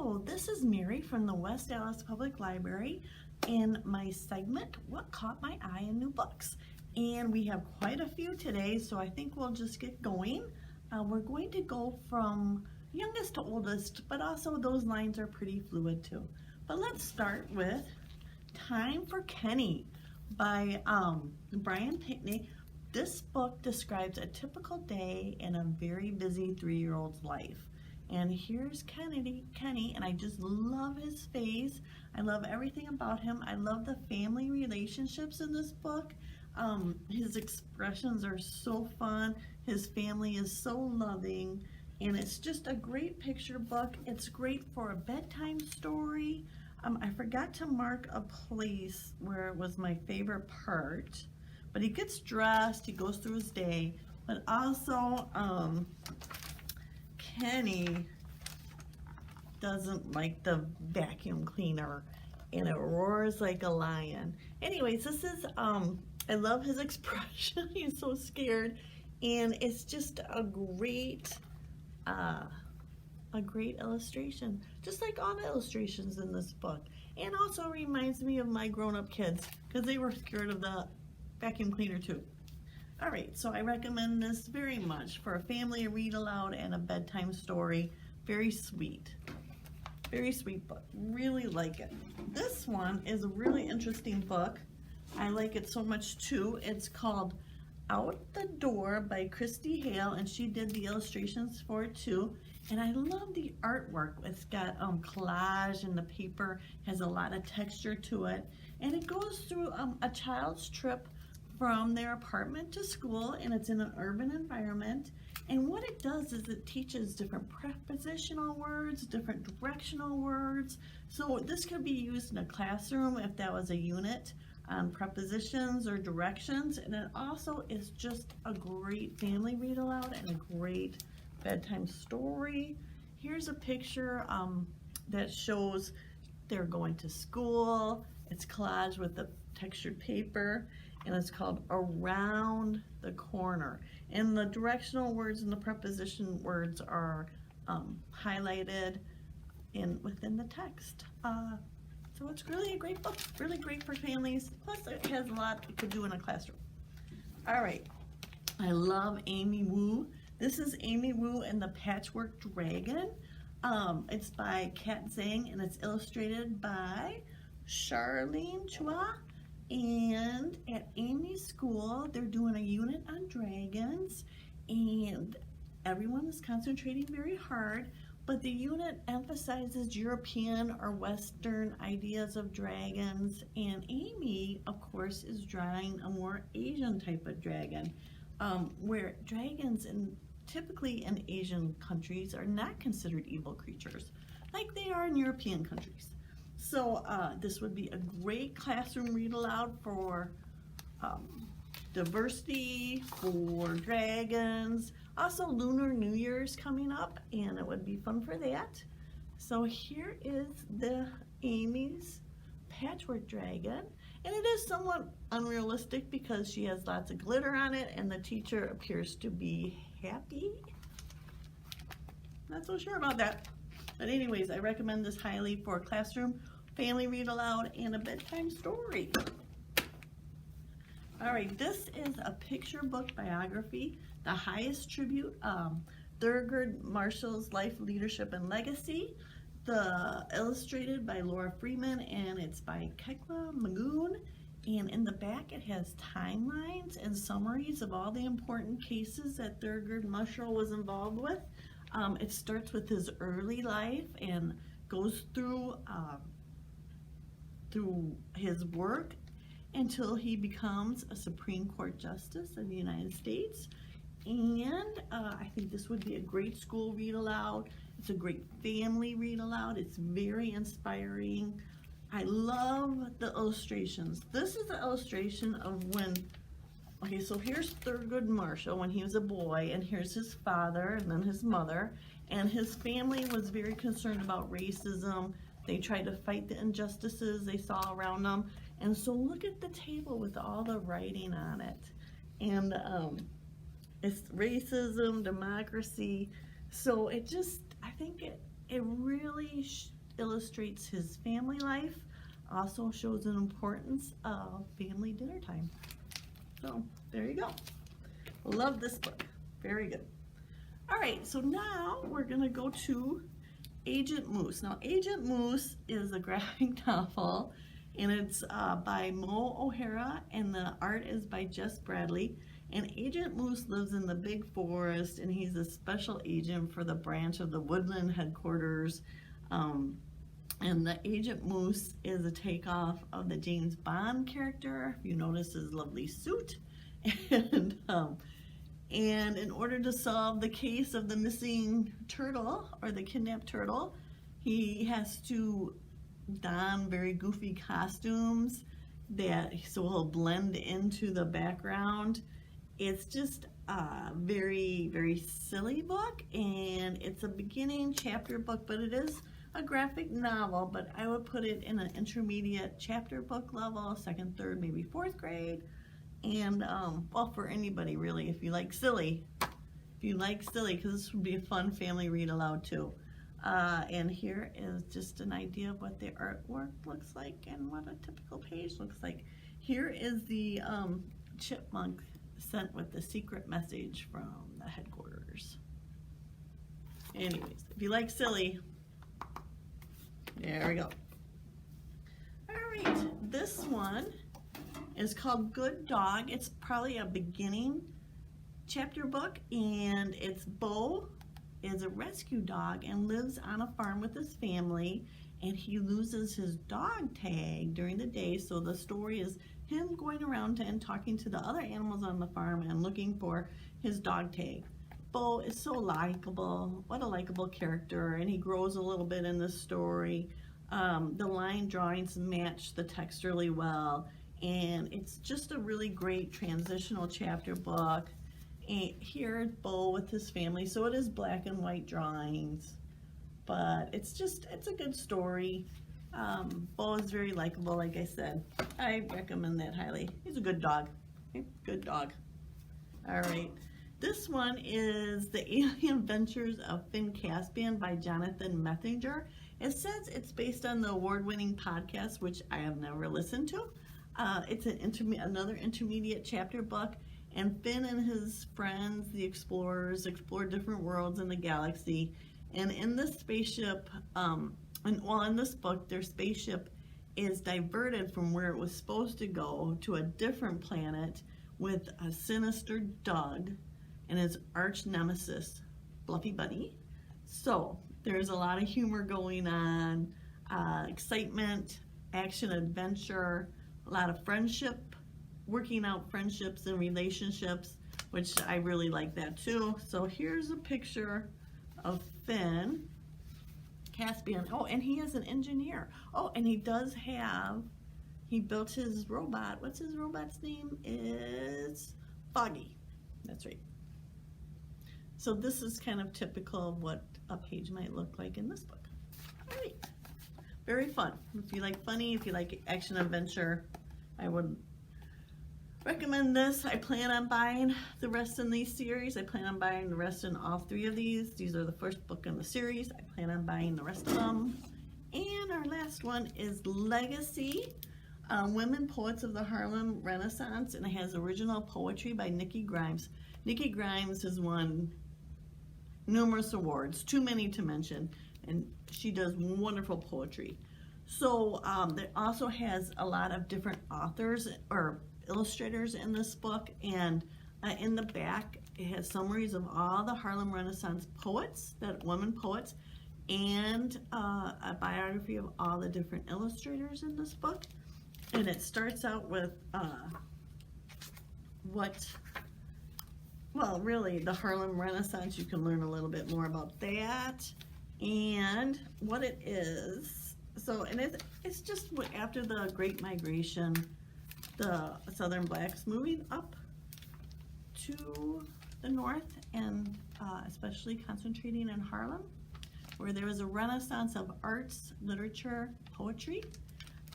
Hello, this is Mary from the West Dallas Public Library in my segment, What Caught My Eye in New Books. And we have quite a few today, so I think we'll just get going. We're going to go from youngest to oldest, but also those lines are pretty fluid too. But let's start with Time for Kenny by Brian Pinkney. This book describes a typical day in a very busy 3-year-old's life. And here's Kenny, and I just love his face. I love everything about him. I love the family relationships in this book. His expressions are so fun. His family is so loving, and it's just a great picture book. It's great for a bedtime story. I forgot to mark a place where it was my favorite part, but he gets dressed, he goes through his day, but also Kenny doesn't like the vacuum cleaner, and it roars like a lion. Anyways, this is, I love his expression. He's so scared, and it's just a great illustration, just like all the illustrations in this book. And also reminds me of my grown-up kids, because they were scared of the vacuum cleaner too. All right, so I recommend this very much for a family read aloud and a bedtime story. Very sweet book. Really like it. This one is a really interesting book. I like it so much too. It's called Out the Door by Christy Hale, and she did the illustrations for it too. And I love the artwork. It's got collage, and the paper has a lot of texture to it. And it goes through a child's trip from their apartment to school, and it's in an urban environment. And what it does is it teaches different prepositional words, different directional words. So this could be used in a classroom if that was a unit on prepositions or directions. And it also is just a great family read aloud and a great bedtime story. Here's a picture that shows they're going to school. It's collaged with the textured paper, and it's called Around the Corner. And the directional words and the preposition words are highlighted within the text. So it's really a great book, really great for families. Plus it has a lot you could do in a classroom. All right, I love Amy Wu. This is Amy Wu and the Patchwork Dragon. It's by Zhang, and it's illustrated by Charlene Chua. And at Amy's school, they're doing a unit on dragons, and everyone is concentrating very hard, but the unit emphasizes European or Western ideas of dragons, and Amy, of course, is drawing a more Asian type of dragon, where dragons typically in Asian countries are not considered evil creatures like they are in European countries. So this would be a great classroom read aloud for diversity, for dragons. Also, Lunar New Year's coming up, and it would be fun for that. So here is the Amy's Patchwork Dragon, and it is somewhat unrealistic because she has lots of glitter on it, and the teacher appears to be happy. Not so sure about that. But anyways, I recommend this highly for a classroom, family read aloud, and a bedtime story. All right, this is a picture book biography, The Highest Tribute, Thurgood Marshall's Life, Leadership, and Legacy. Illustrated by Laura Freeman, and it's by Kekla, Magoon. And in the back it has timelines and summaries of all the important cases that Thurgood Marshall was involved with. It starts with his early life and goes through his work until he becomes a Supreme Court Justice of the United States. And I think this would be a great school read aloud. It's a great family read aloud. It's very inspiring. I love the illustrations. This is the illustration of when, okay, so here's Thurgood Marshall when he was a boy, and here's his father and then his mother. And his family was very concerned about racism. They tried to fight the injustices they saw around them. And so look at the table with all the writing on it. And it's racism, democracy. So it just, I think it really illustrates his family life, also shows an importance of family dinner time. So there you go. Love this book. Very good. All right, so now we're gonna go to Agent Moose. Now, Agent Moose is a graphic novel, and it's by Mo O'Hara, and the art is by Jess Bradley. And Agent Moose lives in the big forest, and he's a special agent for the branch of the Woodland headquarters. And the Agent Moose is a takeoff of the James Bond character. If you notice his lovely suit. And in order to solve the case of the missing turtle, or the kidnapped turtle, he has to don very goofy costumes so he'll blend into the background. It's just a very, very silly book, and it's a beginning chapter book, but it is a graphic novel, but I would put it in an intermediate chapter book level, 2nd, 3rd, maybe 4th grade. And, well, for anybody really, if you like silly, because this would be a fun family read aloud too. And here is just an idea of what the artwork looks like and what a typical page looks like. Here is the chipmunk sent with the secret message from the headquarters. Anyways, if you like silly, there we go. All right, this one is called Good Dog. It's probably a beginning chapter book, and it's Bo is a rescue dog and lives on a farm with his family, and he loses his dog tag during the day. So the story is him going around and talking to the other animals on the farm and looking for his dog tag. Bo is so likable. What a likable character, and he grows a little bit in this story. The line drawings match the text really well, and it's just a really great transitional chapter book. And here's Bo with his family, so it is black and white drawings, but it's a good story. Bo is very likable, like I said. I recommend that highly. He's a good dog. Good dog. All right. This one is The Alien Adventures of Finn Caspian by Jonathan Messenger. It says it's based on the award-winning podcast, which I have never listened to. It's another intermediate chapter book, and Finn and his friends, the explorers, explore different worlds in the galaxy. And in this spaceship, in this book, their spaceship is diverted from where it was supposed to go to a different planet with a sinister Doug and his arch nemesis, Fluffy Bunny. So there's a lot of humor going on, excitement, action, adventure, a lot of friendship, working out friendships and relationships, which I really like that too. So here's a picture of Finn Caspian. Oh, and he is an engineer. Oh, and he built his robot. What's his robot's name? It's Foggy. That's right. So this is kind of typical of what a page might look like in this book. All right. Very fun. If you like funny, if you like action adventure, I would recommend this. I plan on buying the rest in these series. I plan on buying the rest in all 3 of these. These are the first book in the series. I plan on buying the rest of them. And our last one is Legacy, Women Poets of the Harlem Renaissance, and it has original poetry by Nikki Grimes. Nikki Grimes has won numerous awards, too many to mention, and she does wonderful poetry. So it also has a lot of different authors or illustrators in this book, and in the back it has summaries of all the Harlem Renaissance poets, women poets, and a biography of all the different illustrators in this book. And it starts out with really the Harlem Renaissance. You can learn a little bit more about that and what it is. So, and it's just after the Great Migration, the Southern blacks moving up to the north, and especially concentrating in Harlem, where there was a renaissance of arts, literature, poetry.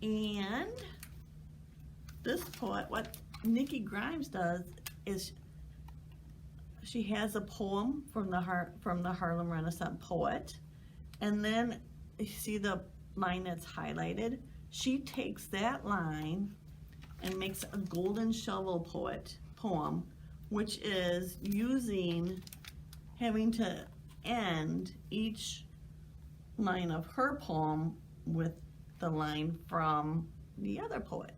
And this poet, what Nikki Grimes does is she has a poem from the Harlem Renaissance poet, and then you see the line that's highlighted? She takes that line and makes a golden shovel poem, which is having to end each line of her poem with the line from the other poet.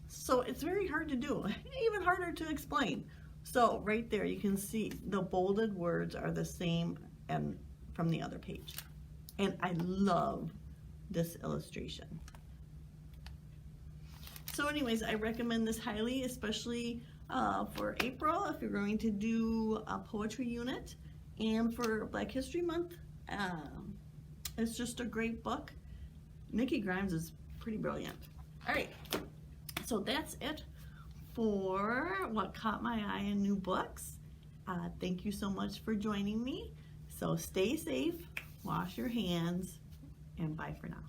So it's very hard to do, even harder to explain. So right there you can see the bolded words are the same and from the other page. And I love this illustration. So anyways, I recommend this highly, especially for April if you're going to do a poetry unit, and for Black History Month. It's just a great book. Nikki Grimes is pretty brilliant. All right, so that's it for what caught my eye in new books. Thank you so much for joining me. So stay safe, wash your hands, and bye for now.